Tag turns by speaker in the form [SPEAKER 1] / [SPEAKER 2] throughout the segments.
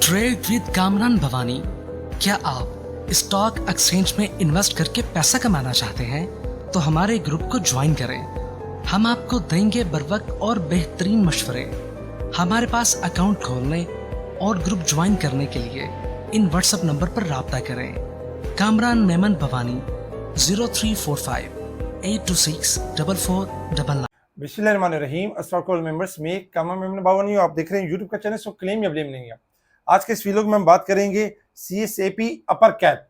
[SPEAKER 1] Trade with Kamran Bhavani. क्या आप stock exchange में इन्वेस्ट करके पैसा कमाना चाहते हैं तो हमारे ग्रुप को ज्वाइन करें। हम आपको देंगे बर वक्त और बेहतरीन मशवरे। हमारे पास अकाउंट खोलने और ग्रुप ज्वाइन करने के लिए इन व्हाट्सएप नंबर पर राब्ता करें। कामरान मेमन भवानी 0345-826-4499।
[SPEAKER 2] बिस्मिल्लाहिर्रहमानिर्रहीम। अस्सलाम वालेकुम मेंबर्स, मैं कामरान मेमन भवानी, आप देख रहे हैं यूट्यूब का चैनल सो क्लेम या ब्लेम नहीं है। आज के इस वीडियो में हम बात करेंगे CSAP अपर कैप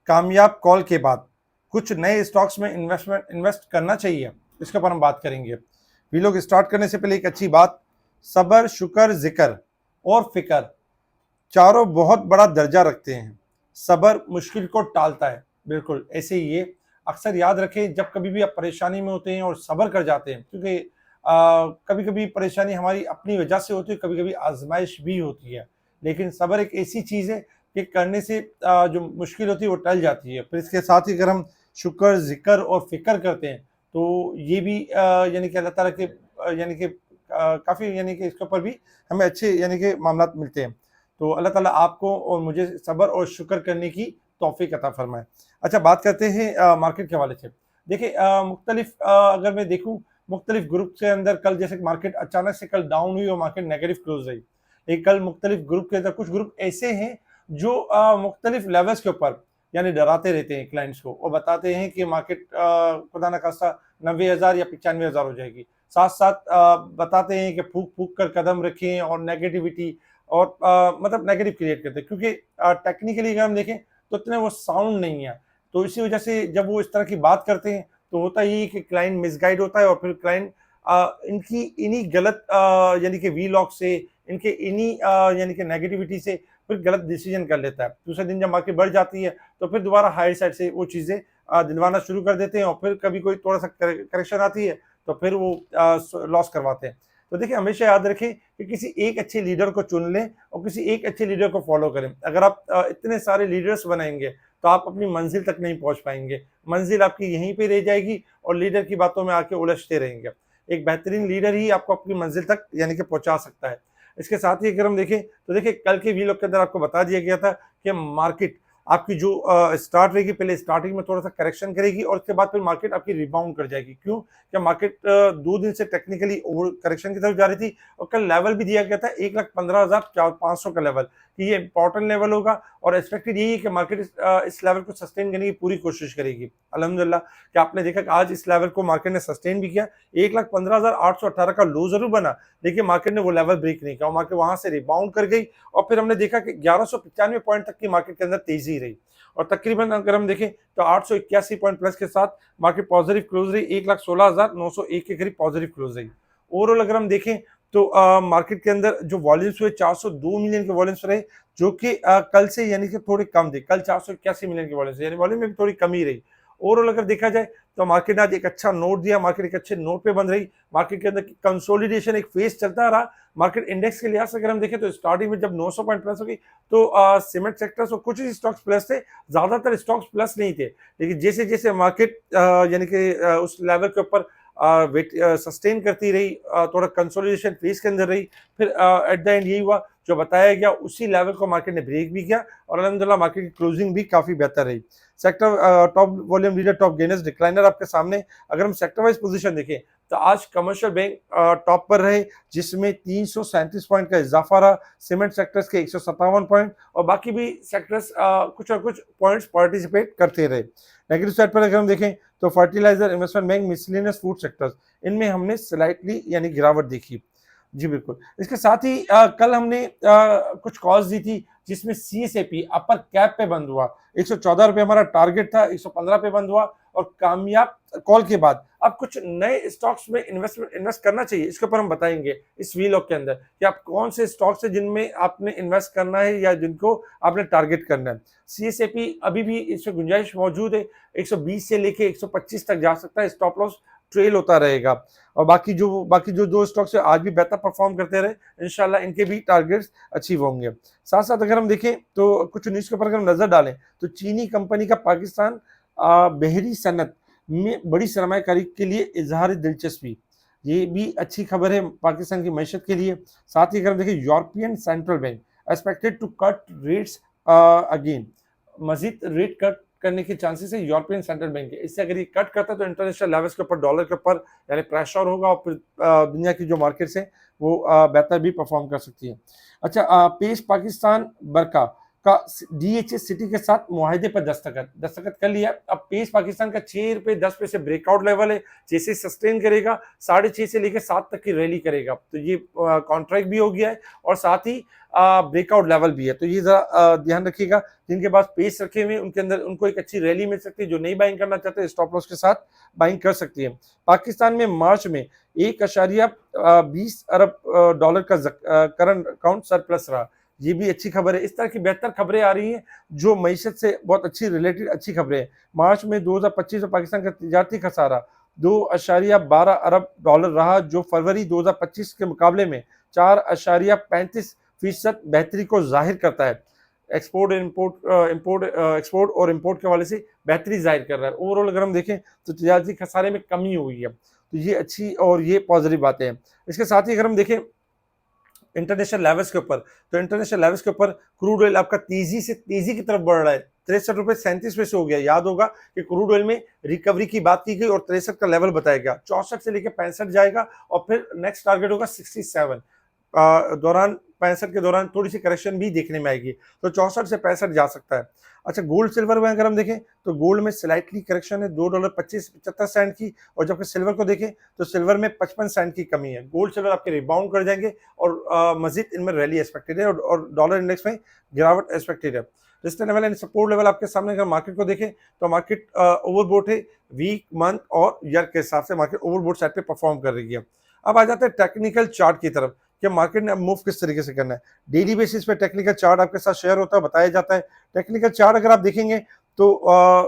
[SPEAKER 2] कामयाब कॉल के बाद कुछ नए स्टॉक्स में इन्वेस्ट करना चाहिए, इसके ऊपर हम बात करेंगे। वीडियो को स्टार्ट करने से पहले एक अच्छी बात, सबर, शुक्र, जिक्र और फिक्र चारों बहुत बड़ा दर्जा रखते हैं। सबर मुश्किल को टालता है, बिल्कुल ऐसे ही ये अक्सर याद रखें। जब कभी भी आप परेशानी में होते हैं और सबर कर जाते हैं, क्योंकि कभी कभी परेशानी हमारी अपनी वजह से होती है, कभी कभी आजमाइश भी होती है, लेकिन सबर एक ऐसी चीज़ है कि करने से जो मुश्किल होती है वो टल जाती है। फिर इसके साथ ही अगर हम शुक्र, जिक्र और फिक्र करते हैं तो ये भी यानी कि अल्लाह ताला के यानी कि काफ़ी यानी कि इसके ऊपर भी हमें अच्छे यानी कि मामलात मिलते हैं। तो अल्लाह ताला आपको और मुझे सबर और शुक्र करने की तौफीक अता फरमाए। अच्छा, बात करते हैं मार्केट के हवाले से। देखिए, मुख्तलिफ अगर मैं देखूँ मुख्तलिफ ग्रुप के अंदर कल जैसे मार्केट अचानक से कल डाउन हुई और मार्केट नेगेटिव क्लोज रही। एक कल मुख्तलिफ ग्रुप के अंदर कुछ ग्रुप ऐसे हैं जो मुख्तलिफ लेवल्स के ऊपर यानी डराते रहते हैं क्लाइंट्स को और बताते हैं कि मार्केट खुदा न खास्ता 90,000 या 95,000 हो जाएगी। साथ साथ बताते हैं कि फूक फूक कर कदम रखें और नेगेटिविटी और मतलब नेगेटिव क्रिएट करते हैं, क्योंकि टेक्निकली अगर हम देखें तो इतने वो साउंड नहीं है। तो इसी वजह से जब वो इस तरह की बात करते हैं तो होता ही कि क्लाइंट मिसगाइड होता है और फिर क्लाइंट इनकी इन्हीं गलत यानी कि वीलॉग से, इनके इन्हीं यानी कि नेगेटिविटी से फिर गलत डिसीजन कर लेता है। दूसरे दिन जब मार्केट बढ़ जाती है तो फिर दोबारा हायर साइड से वो चीज़ें दिलवाना शुरू कर देते हैं और फिर कभी कोई थोड़ा सा करेक्शन आती है तो फिर वो लॉस करवाते हैं। तो देखिए, हमेशा याद रखें कि किसी एक अच्छे लीडर को चुन लें और किसी एक अच्छे लीडर को फॉलो करें। अगर आप इतने सारे लीडर्स बनाएंगे तो आप अपनी मंजिल तक नहीं पहुंच पाएंगे, मंजिल आपकी यहीं पे रह जाएगी और लीडर की बातों में आके उलझते रहेंगे। एक बेहतरीन लीडर ही आपको अपनी मंजिल तक यानी कि पहुंचा सकता है। इसके साथ ही अगर हम देखें तो देखिए, कल के वीडियो के अंदर आपको बता दिया गया था कि मार्केट आपकी जो स्टार्ट रहेगी, पहले स्टार्टिंग में थोड़ा सा करेक्शन करेगी और उसके बाद फिर मार्केट आपकी रिबाउंड कर जाएगी। क्यों? क्या मार्केट 2 दिन से टेक्निकली ओवर करेक्शन की तरफ जा रही थी और कल लेवल भी दिया गया था 1,15,500 का लेवल, कि ये इंपॉर्टेंट लेवल होगा और एक्सपेक्टेड यही है कि मार्केट इस लेवल को सस्टेन करने की पूरी कोशिश करेगी। अल्हम्दुलिल्लाह कि आपने देखा कि आज इस लेवल को मार्केट ने सस्टेन भी किया। 1,15,818 का लो जरूर बना, लेकिन मार्केट ने वो लेवल ब्रेक नहीं किया और मार्केट वहां से रिबाउंड कर गई और फिर हमने देखा कि 1195 पॉइंट तक की मार्केट के अंदर तेजी रही और तकरीबन अगर हम देखें तो 881 पॉइंट प्लस के साथ मार्केट पॉजिटिव क्लोज रही। 1,16,901 के करीब पॉजिटिव क्लोज रही। ओवरऑल अगर हम देखें तो मार्केट के अंदर जो वॉल्यूम्स हुए 402 मिलियन के वॉल्यूम्स रहे, जो कि कल से यानी कि थोड़े कम थे। कल 481 मिलियन के वॉल्यूम्स, यानी वॉल्यूम में भी थोड़ी कमी रही। ओवरऑल अगर देखा जाए तो मार्केट ने आज एक अच्छा नोट दिया, मार्केट एक अच्छे नोट पे बंद रही। मार्केट के अंदर कंसोलिडेशन एक फेज चलता रहा। मार्केट इंडेक्स के लिहाज से अगर हम देखें तो स्टार्टिंग में जब 900 पॉइंट प्लस हो गई तो सीमेंट सेक्टर्स और कुछ ही स्टॉक्स प्लस थे, ज्यादातर स्टॉक्स प्लस नहीं थे। लेकिन जैसे जैसे मार्केट यानी कि उस लेवल के ऊपर वेट सस्टेन करती रही, थोड़ा कंसोलिडेशन फेज के अंदर रही, फिर एट द एंड यही हुआ जो बताया गया, उसी लेवल को मार्केट ने ब्रेक भी किया और अल्हम्दुलिल्लाह मार्केट की क्लोजिंग भी काफी बेहतर रही। Sector top volume leader, top gainers, decliner आपके सामने। अगर हम सेक्टर वाइज पोजीशन देखें तो आज कमर्शियल बैंक टॉप पर रहे, जिसमें 337 पॉइंट का इजाफा रहा। सीमेंट सेक्टर्स के 157 पॉइंट और बाकी भी सेक्टर्स कुछ और कुछ पॉइंट्स पार्टिसिपेट करते रहे। नेगेटिव साइड पर अगर हम देखें तो fertilizer, investment bank, miscellaneous food sectors, इनमें हमने स्लाइटली यानी गिरावट देखी। जी बिल्कुल। इसके साथ ही कल हमने कुछ कॉल्स दी थी जिसमें CSAP अपर कैप पे बंद हुआ। 114 रुपये हमारा टारगेट था, 115 पे बंद हुआ और कामयाब कॉल के बाद अब कुछ नए स्टॉक्स में इन्वेस्ट करना चाहिए। इसके ऊपर हम बताएंगे इस वीलॉग के अंदर कि आप कौन से स्टॉक्स है जिनमें आपने इन्वेस्ट करना है या जिनको आपने टारगेट करना है। CSAP अभी भी इसमें गुंजाइश मौजूद है, 120 से लेके 125 तक जा सकता है। स्टॉप लॉस ट्रेल होता रहेगा और बाकी जो दो स्टॉक्स है आज भी बेहतर परफॉर्म करते रहे, इंशाल्लाह इनके भी टारगेट्स अचीव होंगे। साथ साथ अगर हम देखें तो कुछ न्यूज़ के ऊपर अगर हम नजर डालें तो चीनी कंपनी का पाकिस्तान बहरी सनत में बड़ी सरमायाकारी के लिए इजहार दिलचस्पी, ये भी अच्छी खबर है पाकिस्तान की मैशत के लिए। साथ ही अगर हम देखें European central bank expected to cut rates again, मजीद रेट कट करने के चांसेस है यूरोपियन सेंट्रल बैंक के। इससे अगर ये कट करता है तो इंटरनेशनल लेवल्स के ऊपर डॉलर के ऊपर यानी प्रेशर होगा और फिर दुनिया की जो मार्केट्स हैं वो बेहतर भी परफॉर्म कर सकती है। अच्छा, पेश पाकिस्तान बरका का डीएचएस सिटी के साथ मुआहदे पर दस्तखत कर लिया। अब पेश पाकिस्तान का 6 रुपये 10 पैसे ब्रेकआउट लेवल है, जैसे सस्टेन करेगा 6.5 से लेकर 7 तक की रैली करेगा, तो ये कॉन्ट्रैक्ट भी हो गया है और साथ ही ब्रेकआउट लेवल भी है। तो ये जरा ध्यान रखिएगा, जिनके पास पेस रखे हुए उनके अंदर उनको एक अच्छी रैली मिल सकती है। जो नहीं बाइंग करना चाहते स्टॉप लॉस के साथ बाइंग कर सकती है। पाकिस्तान में मार्च में 1.20 अरब डॉलर का करंट अकाउंट सरप्लस रहा, ये भी अच्छी खबर है। इस तरह की बेहतर खबरें आ रही हैं जो मईशत से बहुत अच्छी रिलेटेड अच्छी खबरें हैं। मार्च में 2025 में पाकिस्तान का तिजारती खसारा 2.12 अरब डॉलर रहा, जो फरवरी 2025 के मुकाबले में 4.35% बेहतरी को जाहिर करता है। एक्सपोर्ट और इम्पोर्ट के हवाले से बेहतरी जाहिर कर रहा है। ओवरऑल अगर हम देखें तो तिजारती खसारे में कमी हुई है, तो ये अच्छी और ये पॉजिटिव बातें हैं। इसके साथ ही अगर हम देखें इंटरनेशनल लेवल्स के ऊपर, तो इंटरनेशनल लेवल्स के ऊपर क्रूड ऑयल आपका तेजी की तरफ बढ़ रहा है। 63 रुपये 37 पैसे हो गया। याद होगा कि क्रूड ऑयल में रिकवरी की बात की गई और 63 का लेवल बताया गया, 64 से लेकर 65 जाएगा और फिर नेक्स्ट टारगेट होगा 67। दौरान 65 के दौरान थोड़ी सी करेक्शन भी देखने में आएगी, तो 64 से 65 जा सकता है। अच्छा, गोल्ड सिल्वर में अगर हम देखें तो गोल्ड में स्लाइटली करेक्शन है $2.25-75 की, और जबकि सिल्वर को देखें तो सिल्वर में 55 सेंट की कमी है। गोल्ड सिल्वर आपके रिबाउंड कर जाएंगे और मजीद इनमें रैली एक्सपेक्टेड है और डॉलर इंडेक्स में गिरावट एक्सपेक्टेड है। Resistance level and support level आपके सामने अगर मार्केट को देखें तो मार्केट ओवरबोट है, वीक मंथ और ईयर के हिसाब से मार्केट ओवरबोट साइड पे परफॉर्म कर रही है। अब आ जाते हैं टेक्निकल चार्ट की तरफ कि मार्केट ने अब मूव किस तरीके से करना है। डेली बेसिस पे टेक्निकल चार्ट आपके साथ शेयर होता है, बताया जाता है। टेक्निकल चार्ट अगर आप देखेंगे तो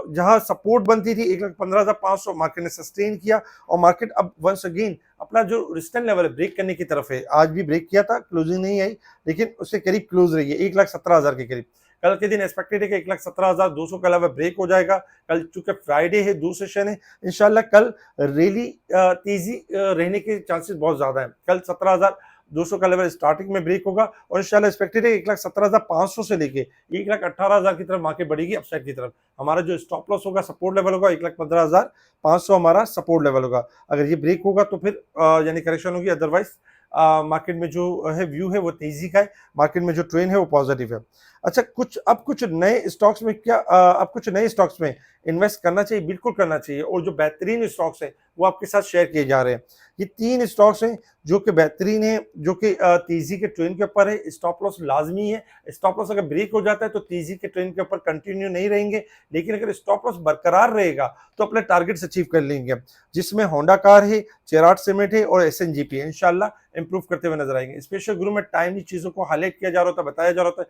[SPEAKER 2] जहां सपोर्ट बनती थी 1,15,500 मार्केट ने सस्टेन किया और मार्केट अब वंस अगेन अपना जो रेजिस्टेंस लेवल है ब्रेक करने की तरफ है। आज भी ब्रेक किया था, क्लोजिंग नहीं आई, लेकिन उसके करीब क्लोज रही है 1,17,000 के करीब। कल के दिन एक्सपेक्टेड है कि 1,17,200 का लेवल ब्रेक हो जाएगा। कल चूंकि फ्राइडे है, 2 सेशन है, इंशाल्लाह कल रैली तेजी रहने के चांसेस बहुत ज्यादा है। कल 17,200 का लेवल स्टार्टिंग में ब्रेक होगा और इंशाल्लाह एक्सपेक्टेड है 1,17,500 से लेके 1,18,000 की तरफ मार्केट बढ़ेगी अपसाइड की तरफ। हमारा जो स्टॉप लॉस होगा सपोर्ट लेवल होगा 1,15,500 हमारा सपोर्ट लेवल होगा। अगर ये ब्रेक होगा तो फिर यानी करेक्शन होगी, अदरवाइज मार्केट में जो है व्यू है वो तेजी का है, मार्केट में जो ट्रेंड है वो पॉजिटिव है। अच्छा, कुछ नए स्टॉक्स में अब कुछ नए स्टॉक्स में इन्वेस्ट करना चाहिए, बिल्कुल करना चाहिए, और जो बेहतरीन स्टॉक्स हैं वो आपके साथ शेयर किए जा रहे हैं। ये 3 स्टॉक्स हैं जो कि बेहतरीन है, जो कि तेजी के ट्रेंड के ऊपर है। स्टॉप लॉस लाजमी है, स्टॉप लॉस अगर ब्रेक हो जाता है तो तेजी के ट्रेंड के ऊपर कंटिन्यू नहीं रहेंगे, लेकिन अगर स्टॉप लॉस बरकरार रहेगा तो अपने टारगेट्स अचीव कर लेंगे, जिसमें होंडा कार है, चेराट सीमेंट है और SNGP है, इंशाल्लाह इंप्रूव करते हुए नजर आएंगे। स्पेशल ग्रुप में टाइमली चीजों को हाईलाइट किया जा रहा होता है, बताया जा रहा होता है।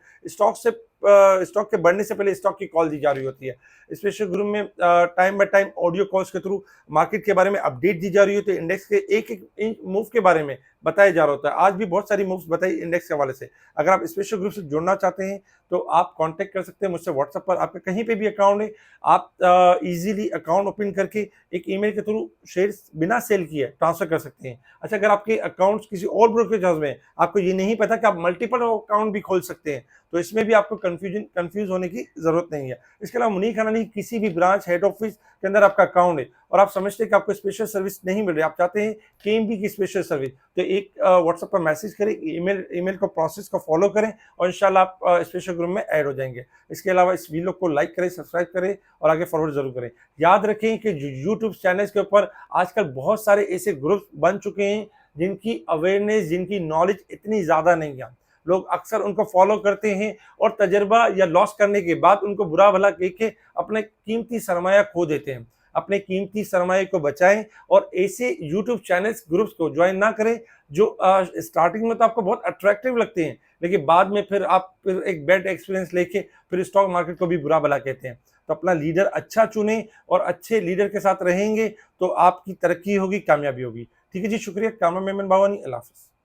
[SPEAKER 2] स्टॉक के बढ़ने से पहले स्टॉक की कॉल दी जा रही होती है। स्पेशल ग्रुप में time by time audio calls के थ्रू मार्केट के बारे में अपडेट दी जा रही होती है, इंडेक्स के एक एक मूव के बारे में बताया जा रहा होता है। आज भी बहुत सारी मूव्स बताई इंडेक्स के हवाले से। अगर आप स्पेशल ग्रुप से जुड़ना चाहते हैं तो आप कांटेक्ट कर सकते हैं मुझसे व्हाट्सएप पर। आपका कहीं पे भी अकाउंट है, आप इजीली अकाउंट ओपन करके एक ईमेल के थ्रू शेयर्स बिना सेल किए ट्रांसफर कर सकते हैं। अच्छा, अगर आपके अकाउंट्स किसी और ब्रोकरेज हाउस में, आपको ये नहीं पता कि आप मल्टीपल अकाउंट भी खोल सकते हैं, तो इसमें भी आपको कंफ्यूज होने की जरूरत नहीं है। इसके अलावा मुनीर खानानी किसी भी ब्रांच हेड ऑफिस के अंदर आपका अकाउंट है और आप समझते हैं कि आपको स्पेशल सर्विस नहीं मिल रही, आप चाहते हैं KMB की स्पेशल सर्विस, तो एक व्हाट्सएप पर मैसेज करें, ईमेल को प्रोसेस को फॉलो करें और इंशाल्लाह आप स्पेशल ग्रुप में ऐड हो जाएंगे। इसके अलावा इस वीडियो को लाइक करें, सब्सक्राइब करें और आगे फॉरवर्ड जरूर करें। याद रखें कि यूट्यूब चैनल्स के ऊपर आजकल बहुत सारे ऐसे ग्रुप बन चुके हैं जिनकी अवेयरनेस, जिनकी नॉलेज इतनी ज्यादा नहीं है। लोग अक्सर उनको फॉलो करते हैं और तजर्बा या लॉस करने के बाद उनको बुरा भला कह के अपने कीमती सरमाया खो देते हैं। अपने कीमती सरमाए को बचाएं और ऐसे यूट्यूब चैनल्स ग्रुप्स को ज्वाइन ना करें जो स्टार्टिंग में तो आपको बहुत अट्रैक्टिव लगते हैं, लेकिन बाद में फिर आप एक बैड एक्सपीरियंस लेके फिर स्टॉक मार्केट को भी बुरा भला कहते हैं। तो अपना लीडर अच्छा चुने और अच्छे लीडर के साथ रहेंगे तो आपकी तरक्की होगी, कामयाबी होगी। ठीक है जी, शुक्रिया। कामरान मेमन बावानी, अल्लाह हाफिज़।